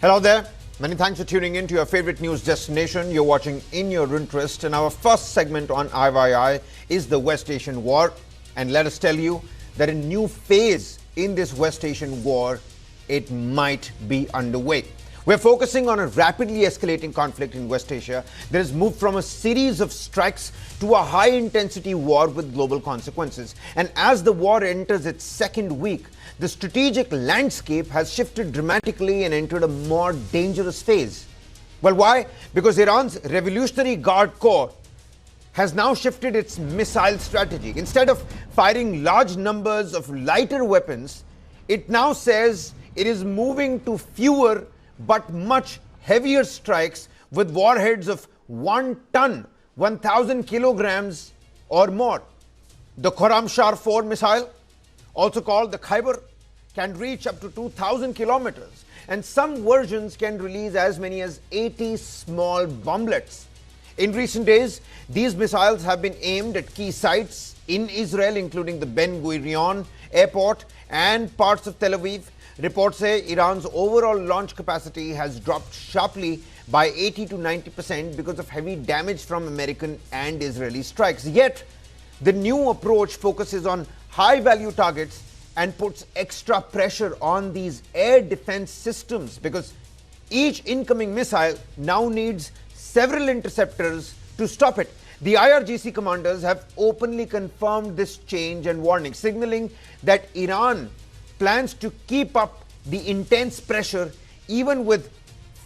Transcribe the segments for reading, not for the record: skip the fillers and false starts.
Hello there. Many thanks for tuning in to your favorite news destination. You're watching In Your Interest, and our first segment on IYI is the West Asian War. And let us tell you that a new phase in this West Asian war, it might be underway. We're focusing on a rapidly escalating conflict in West Asia that has moved from a series of strikes to a high-intensity war with global consequences. And as the war enters its second week, the strategic landscape has shifted dramatically and entered a more dangerous phase. Well, why? Because Iran's Revolutionary Guard Corps has now shifted its missile strategy. Instead of firing large numbers of lighter weapons, it now says it is moving to fewer but much heavier strikes with warheads of 1 ton, 1,000 kilograms or more. The Khorramshahr 4 missile, also called the Khyber, can reach up to 2,000 kilometers, and some versions can release as many as 80 small bomblets. In recent days, these missiles have been aimed at key sites in Israel, including the Ben Gurion airport and parts of Tel Aviv. Reports say Iran's overall launch capacity has dropped sharply by 80 to 90% because of heavy damage from American and Israeli strikes. Yet, the new approach focuses on high-value targets and puts extra pressure on these air defense systems because each incoming missile now needs several interceptors to stop it. The IRGC commanders have openly confirmed this change and warning, signaling that Iran plans to keep up the intense pressure even with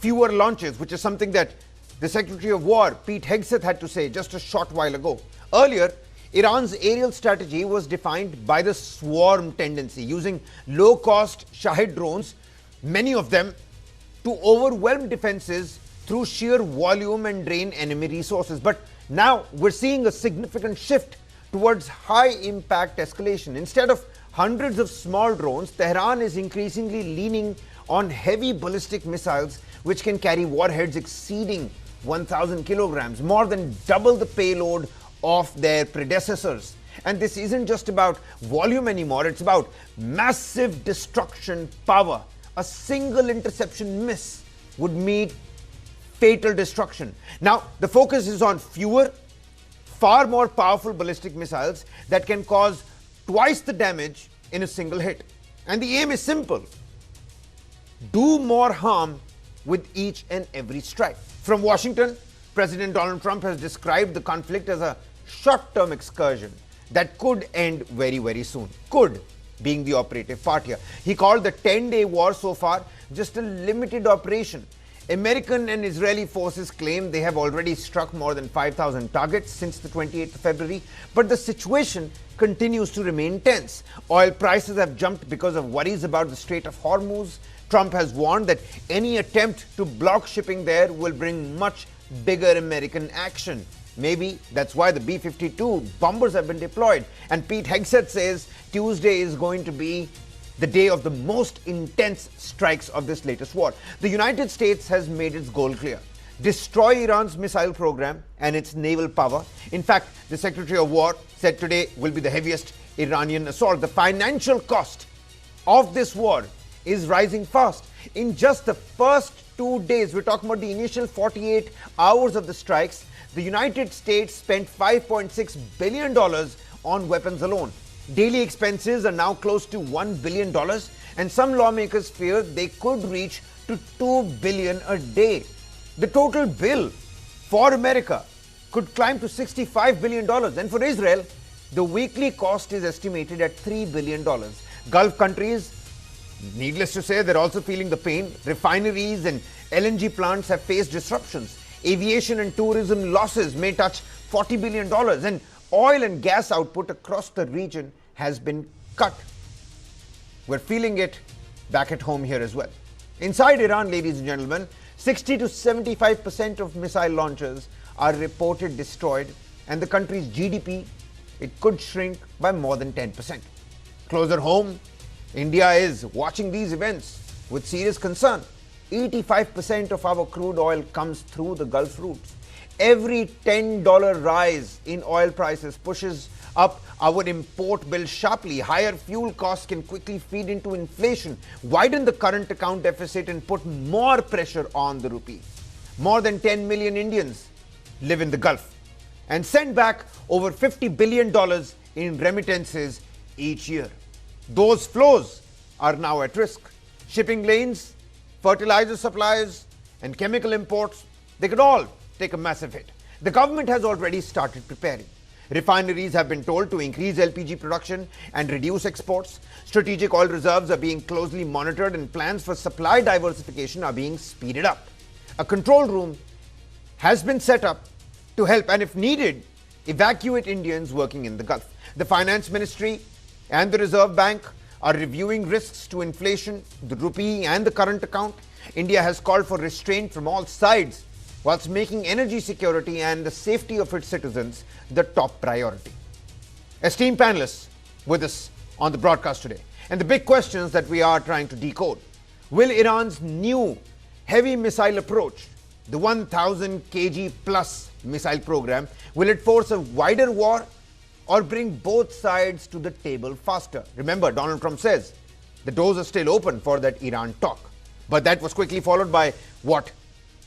fewer launches, which is something that the Secretary of War, Pete Hegseth, had to say just a short while ago. Earlier, Iran's aerial strategy was defined by the swarm tendency, using low-cost Shahid drones, many of them, to overwhelm defenses through sheer volume and drain enemy resources. But now we're seeing a significant shift towards high-impact escalation. Instead of hundreds of small drones, Tehran is increasingly leaning on heavy ballistic missiles which can carry warheads exceeding 1,000 kilograms, more than double the payload of their predecessors. And this isn't just about volume anymore, it's about massive destruction power. A single interception miss would mean fatal destruction. Now, the focus is on fewer, far more powerful ballistic missiles that can cause twice the damage in a single hit. And the aim is simple: do more harm with each and every strike. From Washington, President Donald Trump has described the conflict as a short-term excursion that could end very, very soon. Could being the operative part here. He called the 10-day war so far just a limited operation. American and Israeli forces claim they have already struck more than 5,000 targets since the 28th of February, but the situation continues to remain tense. Oil prices have jumped because of worries about the Strait of Hormuz. Trump has warned that any attempt to block shipping there will bring much bigger American action. Maybe that's why the B-52 bombers have been deployed. And Pete Hegseth says Tuesday is going to be the day of the most intense strikes of this latest war. The United States has made its goal clear: destroy Iran's missile program and its naval power. In fact, the Secretary of War said today will be the heaviest Iranian assault. The financial cost of this war is rising fast. In just the first 2 days, we're talking about the initial 48 hours of the strikes, the United States spent $5.6 billion on weapons alone. Daily expenses are now close to $1 billion, and some lawmakers fear they could reach to $2 billion a day. The total bill for America could climb to $65 billion, and for Israel, the weekly cost is estimated at $3 billion. Gulf countries, needless to say, they're also feeling the pain. Refineries and LNG plants have faced disruptions. Aviation and tourism losses may touch $40 billion, and oil and gas output across the region has been cut. We're feeling it back at home here as well. Inside Iran, ladies and gentlemen, 60 to 75% of missile launchers are reported destroyed, and the country's GDP, it could shrink by more than 10%. Closer home, India is watching these events with serious concern. 85% of our crude oil comes through the Gulf routes. Every $10 rise in oil prices pushes up our import bill sharply. Higher fuel costs can quickly feed into inflation, widen the current account deficit, and put more pressure on the rupee. More than 10 million Indians live in the Gulf and send back over $50 billion in remittances each year. Those flows are now at risk. Shipping lanes, fertilizer supplies, and chemical imports, they could all take a massive hit. The government has already started preparing. Refineries have been told to increase LPG production and reduce exports. Strategic oil reserves are being closely monitored and plans for supply diversification are being speeded up. A control room has been set up to help and, if needed, evacuate Indians working in the Gulf. The Finance Ministry and the Reserve Bank are reviewing risks to inflation, the rupee and the current account. India has called for restraint from all sides, whilst making energy security and the safety of its citizens the top priority. Esteemed panelists with us on the broadcast today, and the big questions that we are trying to decode. Will Iran's new heavy missile approach, the 1,000 kg plus missile program, will it force a wider war or bring both sides to the table faster? Remember, Donald Trump says the doors are still open for that Iran talk. But that was quickly followed by what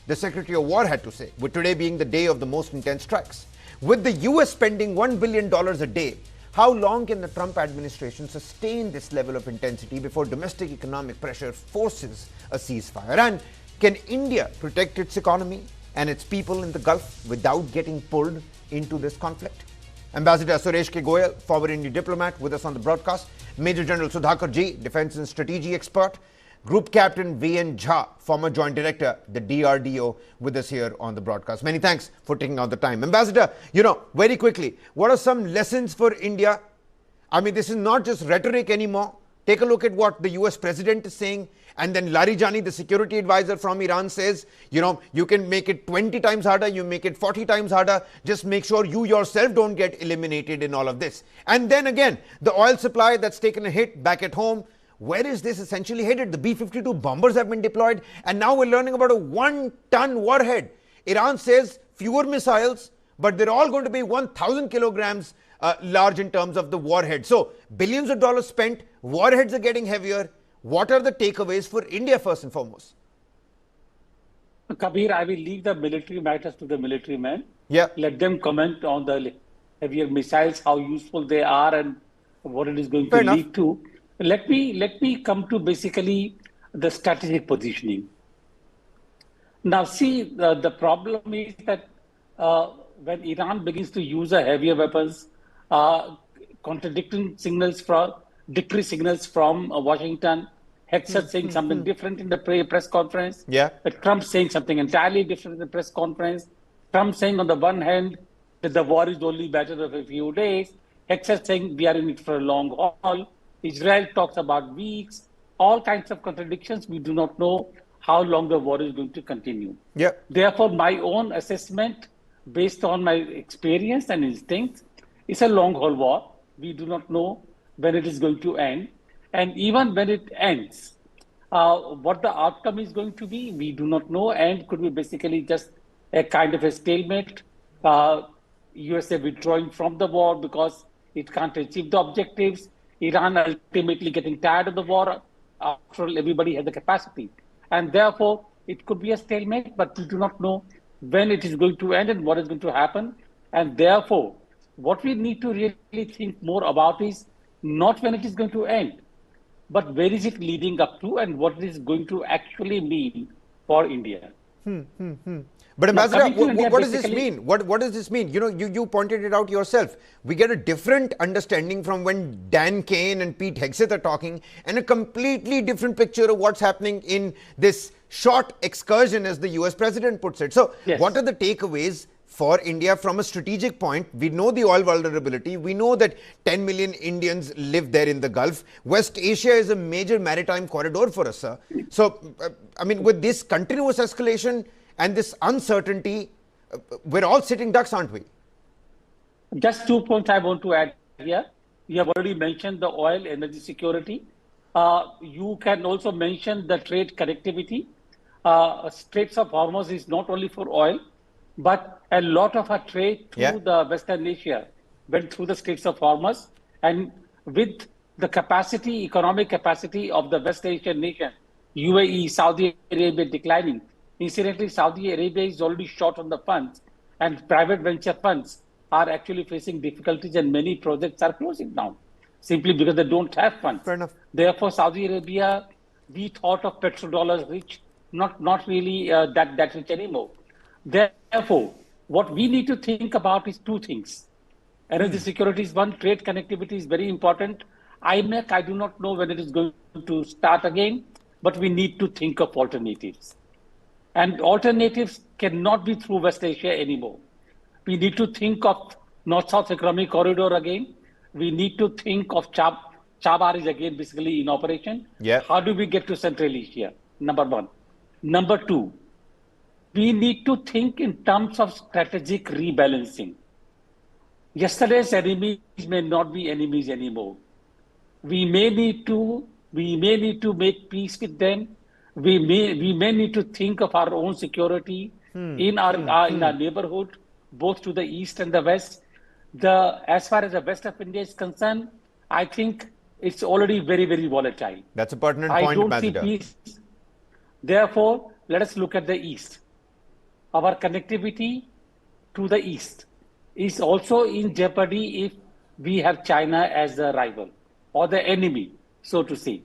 the Secretary of War had to say, with today being the day of the most intense strikes. With the US spending $1 billion a day, how long can the Trump administration sustain this level of intensity before domestic economic pressure forces a ceasefire? And can India protect its economy and its people in the Gulf without getting pulled into this conflict? Ambassador Suresh K. Goyal, former Indian diplomat, with us on the broadcast. Major General Sudhakar Ji, defense and strategy expert. Group Captain V.N. Jha, former Joint Director, the DRDO, with us here on the broadcast. Many thanks for taking out the time. Ambassador, very quickly, what are some lessons for India? I mean, this is not just rhetoric anymore. Take a look at what the US President is saying. And then Larijani, the security advisor from Iran, says, you can make it 20 times harder, you make it 40 times harder. Just make sure you yourself don't get eliminated in all of this. And then again, the oil supply that's taken a hit back at home. Where is this essentially headed? The B-52 bombers have been deployed, and now we're learning about a 1-ton warhead. Iran says fewer missiles, but they're all going to be 1,000 kilograms large in terms of the warhead. So billions of dollars spent, warheads are getting heavier. What are the takeaways for India first and foremost? Kabir, I will leave the military matters to the military men. Yeah. Let them comment on the heavier missiles, how useful they are, and what it is going Fair to enough. lead to. Let me come to basically the strategic positioning. Now, see, the problem is that when Iran begins to use heavier weapons, contradicting signals from Washington, Hexer saying something different in the press conference. Yeah. Trump saying something entirely different in the press conference. Trump saying on the one hand that the war is only a matter of a few days. Hexer saying we are in it for a long haul. Israel talks about weeks. All kinds of contradictions. We do not know how long the war is going to continue. Yeah. Therefore, my own assessment, based on my experience and instincts, is a long haul war. We do not know when it is going to end. And even when it ends, what the outcome is going to be, we do not know, and could be basically just a kind of a stalemate. USA withdrawing from the war because it can't achieve the objectives. Iran ultimately getting tired of the war. After all, everybody has the capacity. And therefore, it could be a stalemate, but we do not know when it is going to end and what is going to happen. And therefore, what we need to really think more about is not when it is going to end, but where is it leading up to and what it is going to actually mean for India. But Ambassador, what does this basically mean? What does this mean? You pointed it out yourself. We get a different understanding from when Dan Kane and Pete Hegseth are talking, and a completely different picture of what's happening in this short excursion, as the US President puts it. So Yes. what are the takeaways for India from a strategic point? We know the oil vulnerability. We know that 10 million Indians live there in the Gulf. West Asia is a major maritime corridor for us, sir. So, with this continuous escalation and this uncertainty, we're all sitting ducks, aren't we? Just 2 points I want to add here. You have already mentioned the oil energy security. You can also mention the trade connectivity. Straits of Hormuz is not only for oil, but a lot of our trade through the Western Asia went through the Straits of Hormuz, and with the capacity, economic capacity of the West Asian nation, UAE, Saudi Arabia declining. Incidentally, Saudi Arabia is already short on the funds, and private venture funds are actually facing difficulties, and many projects are closing down simply because they don't have funds. Fair enough. Therefore, Saudi Arabia, we thought of petrodollars rich, not really that rich anymore. Therefore, what we need to think about is two things. Energy security is one, trade connectivity is very important. IMEC, I do not know when it is going to start again, but we need to think of alternatives. And alternatives cannot be through West Asia anymore. We need to think of North-South Economic Corridor again. We need to think of Chabar is again basically in operation. Yeah. How do we get to Central Asia? Number one. Number two, we need to think in terms of strategic rebalancing. Yesterday's enemies may not be enemies anymore. We may need to make peace with them. We may need to think of our own security in our neighborhood, both to the east and the west. As far as the west of India is concerned, I think it's already very, very volatile. That's a pertinent I point, don't Ambassador. see peace. Therefore, let us look at the east. Our connectivity to the east is also in jeopardy if we have China as the rival or the enemy, so to say.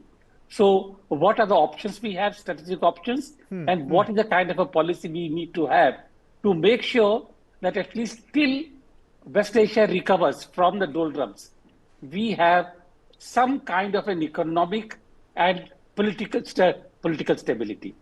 So what are the options we have, strategic options, and what is the kind of a policy we need to have to make sure that at least till West Asia recovers from the doldrums, we have some kind of an economic and political stability.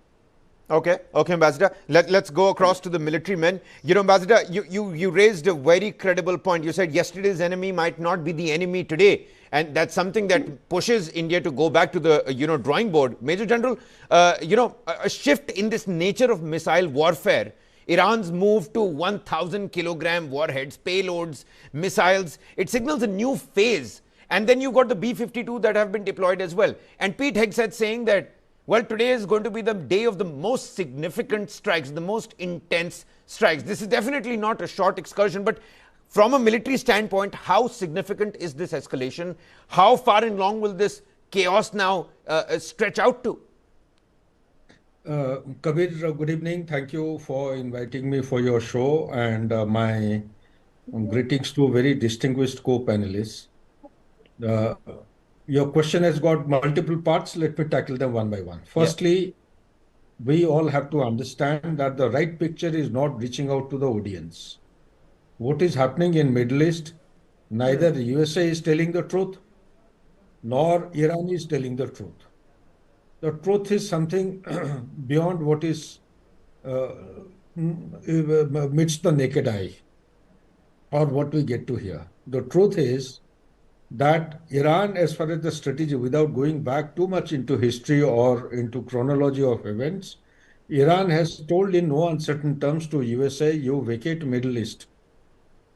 Okay, Ambassador. Let's go across to the military men. Ambassador, you raised a very credible point. You said yesterday's enemy might not be the enemy today. And that's something that pushes India to go back to the, drawing board. Major General, a shift in this nature of missile warfare. Iran's move to 1,000 kilogram warheads, payloads, missiles. It signals a new phase. And then you've got the B-52 that have been deployed as well. And Pete Hegseth saying that, well, today is going to be the day of the most significant strikes, the most intense strikes. This is definitely not a short excursion, but from a military standpoint, how significant is this escalation? How far and long will this chaos now stretch out to? Kabir, good evening. Thank you for inviting me for your show, and my greetings to very distinguished co-panelists. Your question has got multiple parts. Let me tackle them one by one. Firstly, we all have to understand that the right picture is not reaching out to the audience. What is happening in Middle East, neither the USA is telling the truth, nor Iran is telling the truth. The truth is something beyond what is meets the naked eye, or what we get to hear. The truth is that Iran, as far as the strategy, without going back too much into history or into chronology of events, Iran has told in no uncertain terms to USA, you vacate Middle East.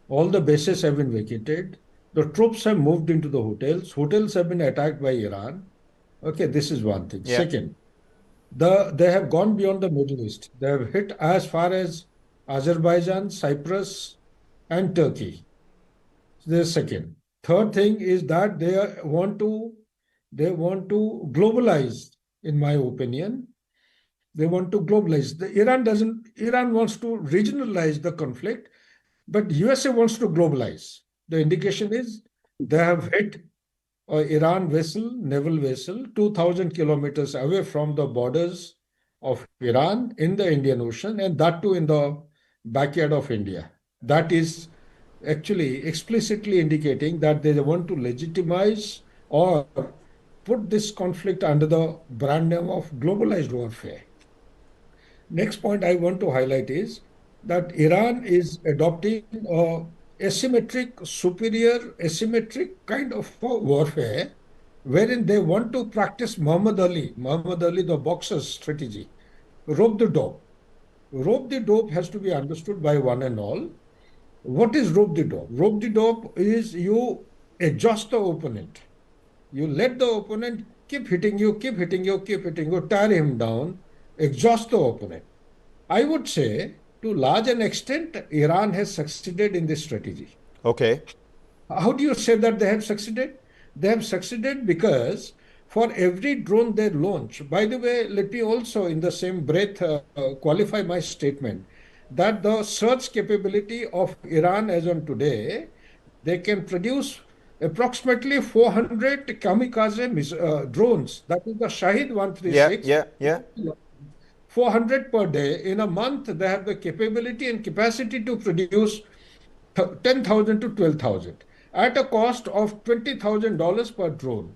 All the bases have been vacated. The troops have moved into the hotels. Hotels have been attacked by Iran. Okay, this is one thing. Yeah. Second, they have gone beyond the Middle East. They have hit as far as Azerbaijan, Cyprus, and Turkey. The second. Third thing is that they want to globalize, in my opinion. They want to globalize. Iran wants to regionalize the conflict, but USA wants to globalize. The indication is they have hit Iran naval vessel, 2,000 kilometers away from the borders of Iran in the Indian Ocean, and that too in the backyard of India. That is actually explicitly indicating that they want to legitimize or put this conflict under the brand name of globalized warfare. Next point I want to highlight is that Iran is adopting a superior asymmetric kind of warfare, wherein they want to practice Muhammad Ali, the boxer's strategy, rope the dope. Rope the dope has to be understood by one and all. What is rope the dope? Rope the dope is you exhaust the opponent. You let the opponent keep hitting you, tire him down, exhaust the opponent. I would say, to large an extent, Iran has succeeded in this strategy. Okay. How do you say that they have succeeded? They have succeeded because for every drone they launch, by the way, let me also in the same breath qualify my statement that the search capability of Iran as on today, they can produce approximately 400 kamikaze drones. That is the Shahid Yeah, 136. yeah, yeah. 400 per day. In a month, they have the capability and capacity to produce 10,000 to 12,000 at a cost of $20,000 per drone.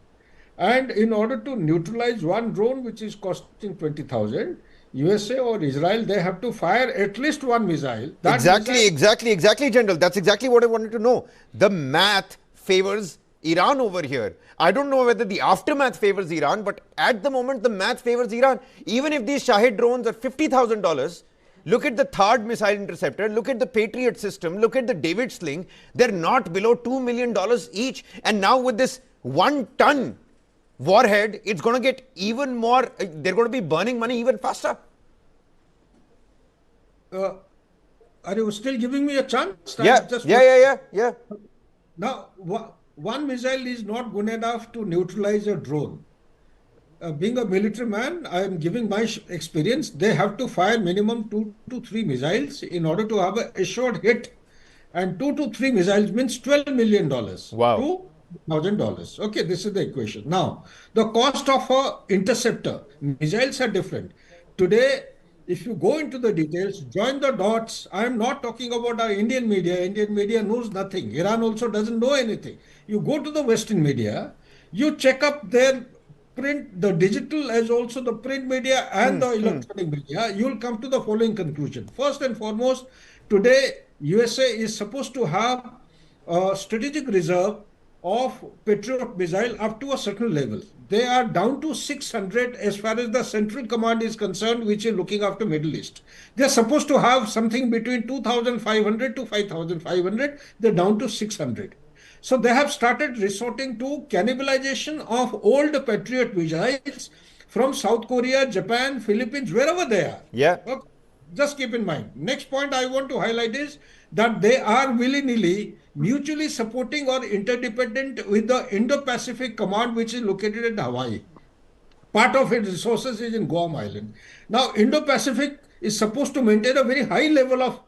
And in order to neutralize one drone, which is costing 20,000, USA or Israel, they have to fire at least one missile. That Exactly, missile, exactly, exactly, General. That's exactly what I wanted to know. The math favors Iran over here. I don't know whether the aftermath favors Iran, but at the moment, the math favors Iran. Even if these Shahid drones are $50,000, look at the THAAD missile interceptor, look at the Patriot system, look at the David Sling. They're not below $2 million each. And now with this 1 ton warhead, it's going to get even more, they're going to be burning money even faster. uh, are you still giving me a chance? Yeah, yeah, yeah, yeah, yeah. Now, one missile is not good enough to neutralize a drone. Being a military man, I am giving my experience. They have to fire minimum 2 to 3 missiles in order to have a assured hit. And 2 to 3 missiles means $12 million Wow. to $1,000. Okay, this is the equation. Now, the cost of a interceptor, missiles are different. Today, if you go into the details, join the dots. I am not talking about our Indian media. Indian media knows nothing. Iran also doesn't know anything. You go to the Western media, you check up their print, the digital as also the print media and the electronic media, you will come to the following conclusion. First and foremost, today USA is supposed to have a strategic reserve of Patriot missile up to a certain level. They are down to 600 as far as the central command is concerned, which is looking after Middle East. They're supposed to have something between 2,500 to 5,500. They're down to 600. So they have started resorting to cannibalization of old Patriot missiles from South Korea, Japan, Philippines, wherever they are. Yeah. Okay. Just keep in mind. Next point I want to highlight is that they are willy-nilly mutually supporting or interdependent with the Indo-Pacific Command, which is located at Hawaii. Part of its resources is in Guam Island. Now, Indo-Pacific is supposed to maintain a very high level of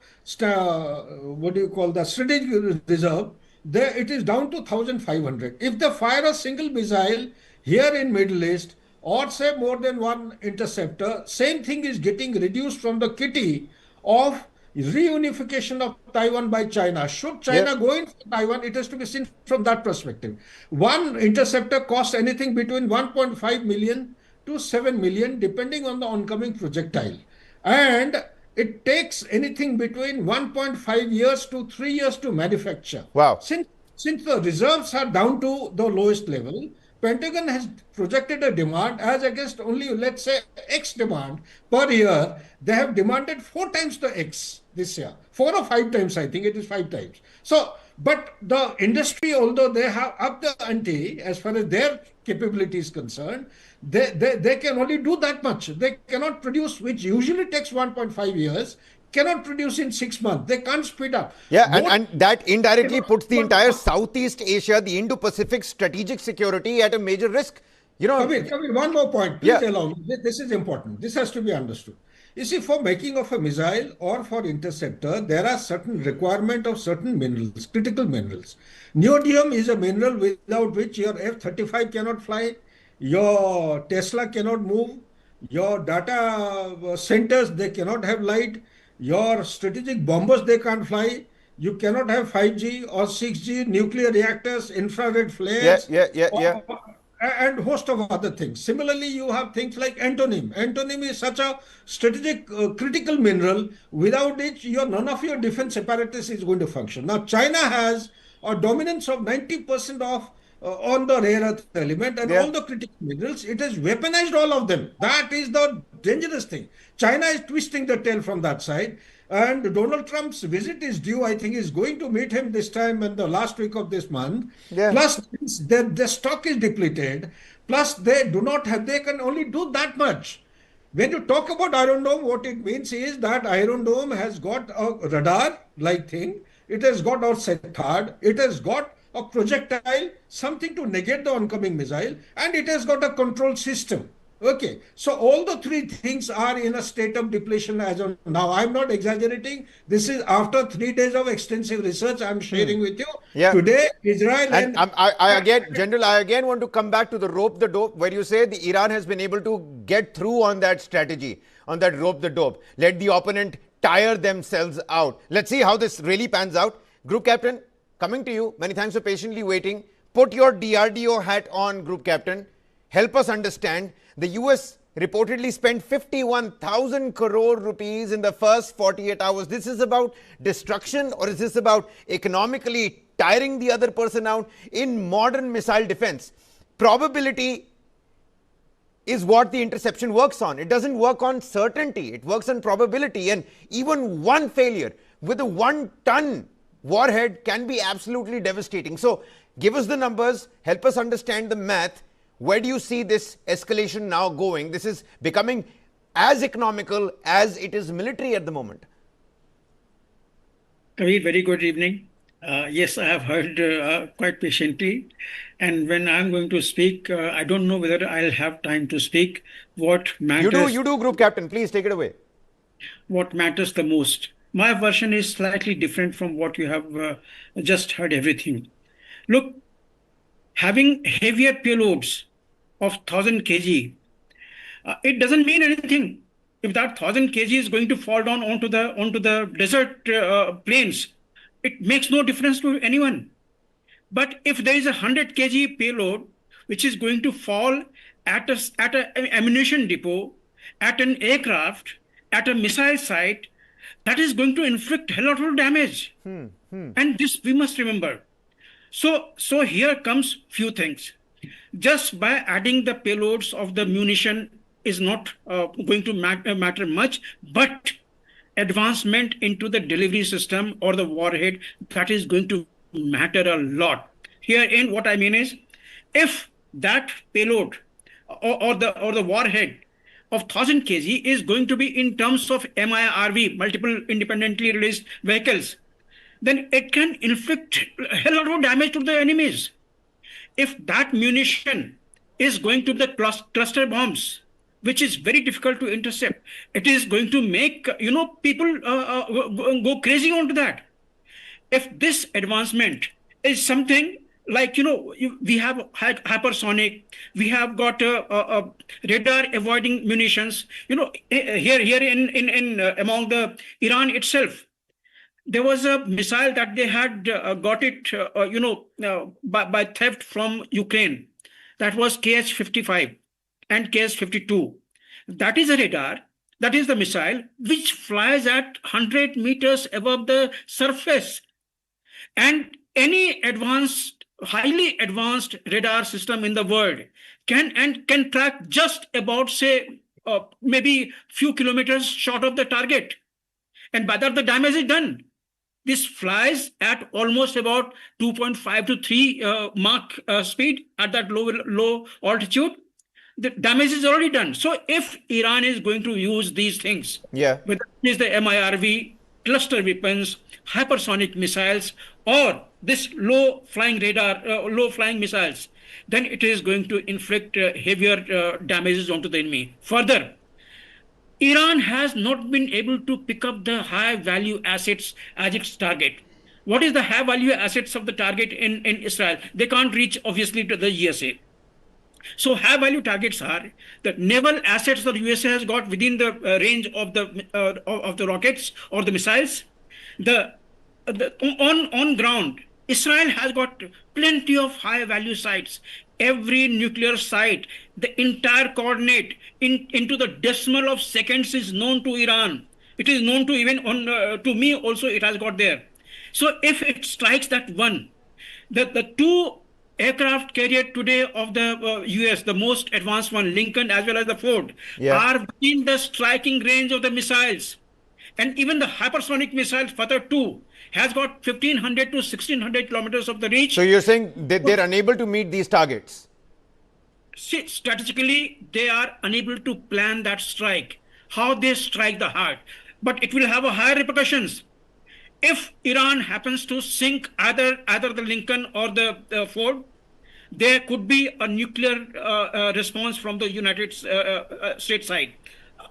what do you call the strategic reserve. There, it is down to 1,500. If they fire a single missile here in Middle East, or say more than one interceptor, same thing is getting reduced from the kitty of reunification of Taiwan by China. Should Yeah. China go in for Taiwan, it has to be seen from that perspective. One interceptor costs anything between 1.5 million to 7 million, depending on the oncoming projectile. And it takes anything between 1.5 years to 3 years to manufacture. Wow. Since the reserves are down to the lowest level, Pentagon has projected a demand as against only, let's say, X demand per year. They have demanded 4 times the X this year. 4 or 5 times, I think it is 5 times. So, but the industry, although they have upped the ante as far as their capability is concerned, they can only do that much. They cannot produce, which usually takes 1.5 years, cannot produce in 6 months. They can't speed up. Yeah, and that indirectly puts the entire Southeast Asia, the Indo-Pacific strategic security at a major risk. You know, Kabir, one more point. Please yeah. allow me. This is important. This has to be understood. You see, for making of a missile or for interceptor, there are certain requirement of certain minerals, critical minerals. Neodymium is a mineral without which your F-35 cannot fly, your Tesla cannot move, your data centers, they cannot have light, your strategic bombers, they can't fly. You cannot have 5G or 6G nuclear reactors, infrared Yeah, flares, yeah, yeah, yeah. and host of other things. Similarly, you have things like antimony. Antimony is such a strategic, critical mineral without which none of your defense apparatus is going to function. Now, China has a dominance of 90% of on the rare earth element and Yeah. all the critical minerals. It has weaponized all of them. That is the dangerous thing. China is twisting the tail from that side. And Donald Trump's visit is due. I think he's going to meet him this time in the last week of this month. Yeah. Plus, their stock is depleted. Plus, they do not have, they can only do that much. When you talk about Iron Dome, what it means is that Iron Dome has got a radar-like thing. It has got our SETAD. It has got a projectile, something to negate the oncoming missile, and it has got a control system. Okay, so all the three things are in a state of depletion as of now. I'm not exaggerating. This is after 3 days of extensive research I'm sharing with you. Yeah. Today, Israel And and I again, General, I again want to come back to the rope the dope, where you say the Iran has been able to get through on that strategy, on that rope the dope. Let the opponent tire themselves out. Let's see how this really pans out. Group Captain, coming to you. Many thanks for patiently waiting. Put your DRDO hat on, Group Captain. Help us understand. The US reportedly spent 51,000 crore rupees in the first 48 hours. This is about destruction, or is this about economically tiring the other person out in modern missile defense? Probability is what the interception works on. It doesn't work on certainty. It works on probability. And even one failure with a 1-ton warhead can be absolutely devastating. So give us the numbers, help us understand the math. Where do you see this escalation now going? This is becoming as economical as it is military at the moment. Kavir, very good evening. Yes, I have heard quite patiently. And when I'm going to speak, I don't know whether I'll have time to speak. What matters? You do, Group Captain. Please take it away. What matters the most? My version is slightly different from what you have just heard everything. Look, having heavier payloads of 1,000 kg, it doesn't mean anything. If that 1,000 kg is going to fall down onto the desert plains, it makes no difference to anyone. But if there is a 100 kg payload which is going to fall at an ammunition depot, at an aircraft, at a missile site, that is going to inflict a lot of damage. And this we must remember. So here comes few things. Just by adding the payloads of the munition is not going to matter much, but advancement into the delivery system or the warhead, that is going to matter a lot. Herein, what I mean is, if that payload or the warhead of 1,000 kg is going to be in terms of MIRV, multiple independently released vehicles, then it can inflict a lot of damage to the enemies. If that munition is going to the cluster bombs, which is very difficult to intercept, it is going to make people go crazy onto that. If this advancement is something like, we have hypersonic, we have got radar avoiding munitions. Here in among the Iran itself, there was a missile that they had got it, by theft from Ukraine. That was KH-55 and KH-52. That is a radar. That is the missile which flies at 100 meters above the surface. And any highly advanced radar system in the world can track just about, say, maybe few kilometers short of the target. And by that, the damage is done. This flies at almost about 2.5 to 3 Mach speed at that low altitude. The damage is already done. So if Iran is going to use these things, whether it is the MIRV, cluster weapons, hypersonic missiles, or this low-flying radar, low-flying missiles, then it is going to inflict heavier damages onto the enemy. Further, Iran has not been able to pick up the high-value assets as its target. What is the high-value assets of the target in Israel? They can't reach, obviously, to the USA. So high-value targets are the naval assets that the USA has got within the range of the rockets or the missiles. On ground, Israel has got plenty of high-value sites. Every nuclear site, the entire coordinate into the decimal of seconds is known to Iran. It is known to even to me also. It has got there. So if it strikes that one, the two aircraft carrier today of the US, the most advanced one, Lincoln as well as the Ford, are within the striking range of the missiles. And even the hypersonic missile Fatah 2 has got 1,500 to 1,600 kilometers of the reach. So you're saying they're unable to meet these targets? See, strategically, they are unable to plan that strike, how they strike the heart. But it will have a higher repercussions. If Iran happens to sink either the Lincoln or the Ford, there could be a nuclear response from the United States side.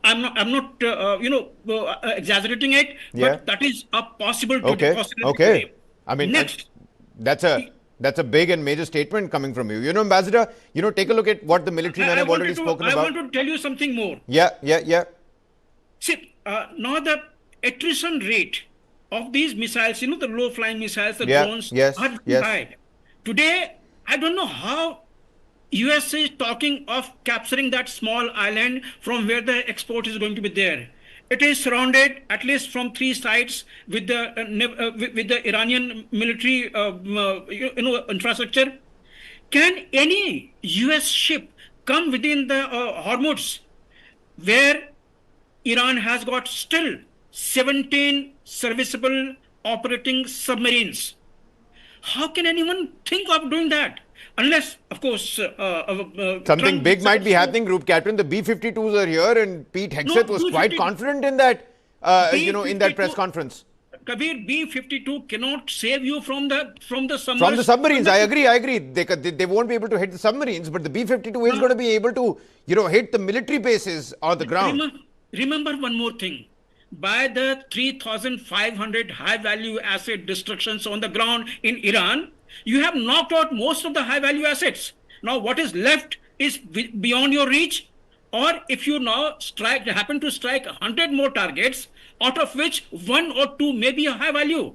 I'm not exaggerating it, Yeah. but that is a Okay. possibility Okay. today. I mean, Next, that's a big and major statement coming from you. Ambassador, take a look at what the military men have already spoken I about. want to tell you something more. Yeah, yeah, yeah. See, now the attrition rate of these missiles, the low-flying missiles, the Yeah, drones, yes, are very yes. high. Today, I don't know how USA is talking of capturing that small island from where the export is going to be there. It is surrounded at least from three sides with the Iranian military infrastructure. Can any US ship come within the Hormuz where Iran has got still 17 serviceable operating submarines? How can anyone think of doing that? Unless, of course, Something Trump big might be decides to- happening, Group Captain. The B-52s are here, and Pete Hegseth was quite B-52 confident in that, in that press B-52 conference. Kabir, B-52 cannot save you from the From the submarines, I agree. They won't be able to hit the submarines, but the B-52 is going to be able to, hit the military bases on the ground. Remember one more thing. By the 3,500 high-value asset destructions on the ground in Iran, you have knocked out most of the high-value assets. Now, what is left is beyond your reach. Or if you now happen to strike 100 more targets, out of which one or two may be a high value.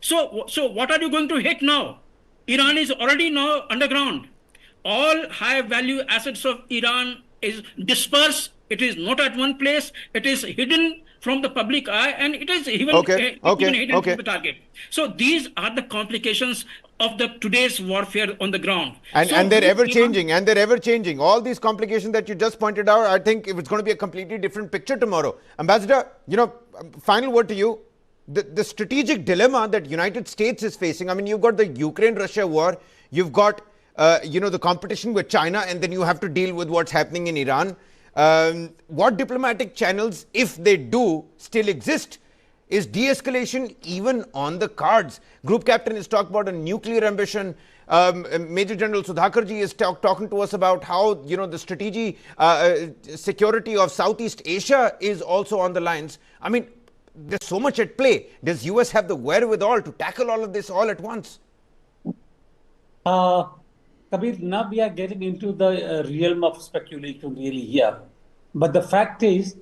So what are you going to hit now? Iran is already now underground. All high value assets of Iran is dispersed. It is not at one place. It is hidden from the public eye, and it is even hidden from the target. So these are the complications of today's warfare on the ground. And they're ever changing. All these complications that you just pointed out, I think it's going to be a completely different picture tomorrow. Ambassador, final word to you. The strategic dilemma that United States is facing. I mean, you've got the Ukraine-Russia war, you've got the competition with China, and then you have to deal with what's happening in Iran. What diplomatic channels, if they do still exist? Is de-escalation even on the cards? Group Captain is talking about a nuclear ambition. Major General Sudhakarji is talking to us about how the strategy, security of Southeast Asia is also on the lines. I mean, there's so much at play. Does US have the wherewithal to tackle all of this all at once? Kabir, now we are getting into the realm of speculation really here. But the fact is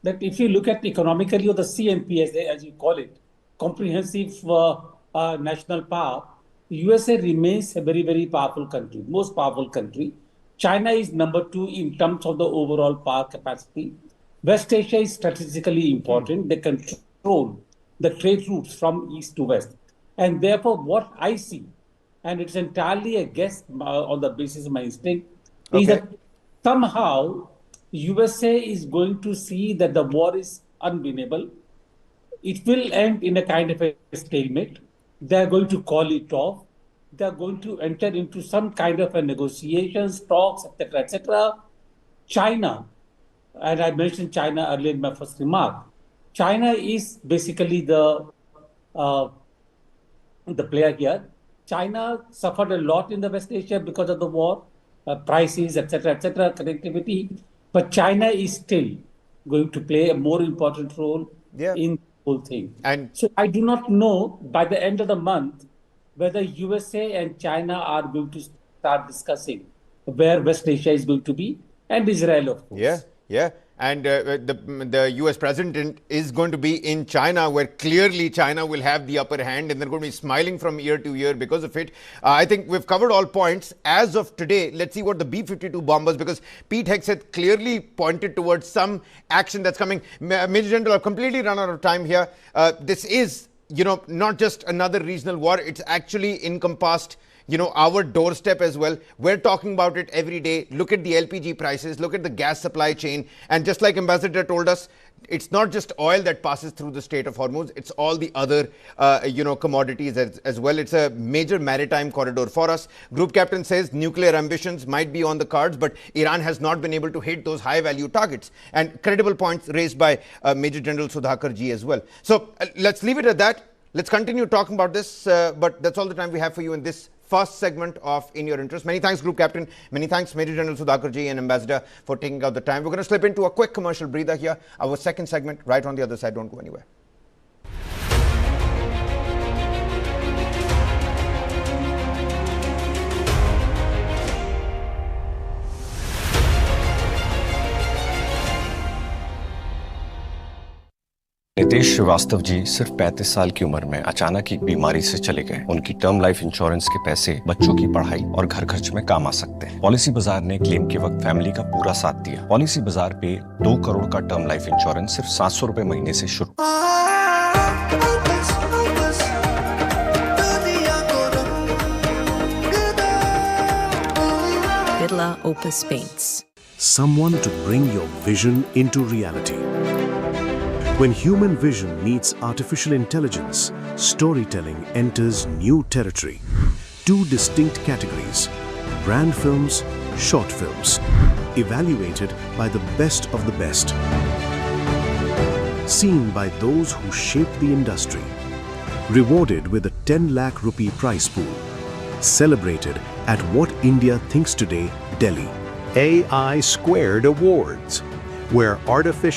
that if you look at economically, or the CNP as you call it, comprehensive national power, USA remains a very, very powerful country, most powerful country. China is number 2 in terms of the overall power capacity. West Asia is strategically important. They control the trade routes from east to west. And therefore, what I see, and it's entirely a guess on the basis of my instinct, is that somehow USA is going to see that the war is unwinnable. It will end in a kind of a stalemate. They're going to call it off. They're going to enter into some kind of a negotiations, talks, etc., etc. China, and I mentioned China earlier in my first remark. China is basically the player here. China suffered a lot in the West Asia because of the war, prices, etc., connectivity. But China is still going to play a more important role in the whole thing. And so I do not know by the end of the month whether USA and China are going to start discussing where West Asia is going to be, and Israel, of course. Yeah. And the US president is going to be in China, where clearly China will have the upper hand, and they're going to be smiling from year to year because of it. I think we've covered all points. As of today, let's see what the B-52 bombers, because Pete Hegseth clearly pointed towards some action that's coming. Major General, I've completely run out of time here. This is, not just another regional war. It's actually encompassed our doorstep as well. We're talking about it every day. Look at the LPG prices, look at the gas supply chain. And just like Ambassador told us, it's not just oil that passes through the Strait of Hormuz, it's all the other, commodities as well. It's a major maritime corridor for us. Group Captain says nuclear ambitions might be on the cards, but Iran has not been able to hit those high value targets. And credible points raised by Major General Sudhakarji as well. So let's leave it at that. Let's continue talking about this, but that's all the time we have for you in this first segment of In Your Interest. Many thanks, Group Captain. Many thanks, Major General Sudhakarji and Ambassador, for taking out the time. We're going to slip into a quick commercial breather here. Our second segment right on the other side. Don't go anywhere. Nitesh Srivastava ji सिर्फ 35 साल की उम्र में अचानक एक बीमारी से चले गए। उनकी टर्म लाइफ इंश्योरेंस के पैसे बच्चों की पढ़ाई और घर खर्च में काम आ सकते हैं। पॉलिसी बाजार ने क्लेम के वक्त फैमिली का पूरा साथ दिया। पॉलिसी बाजार पे 2 करोड़ का टर्म लाइफ इंश्योरेंस सिर्फ 700 रुपए महीने से शुरू। Birla Opus Paints. Someone to bring your vision into reality. When human vision meets artificial intelligence, storytelling enters new territory. 2 distinct categories: brand films, short films, evaluated by the best of the best, seen by those who shape the industry, rewarded with a 10 lakh rupee prize pool, celebrated at What India Thinks Today, Delhi. AI Squared Awards, where artificial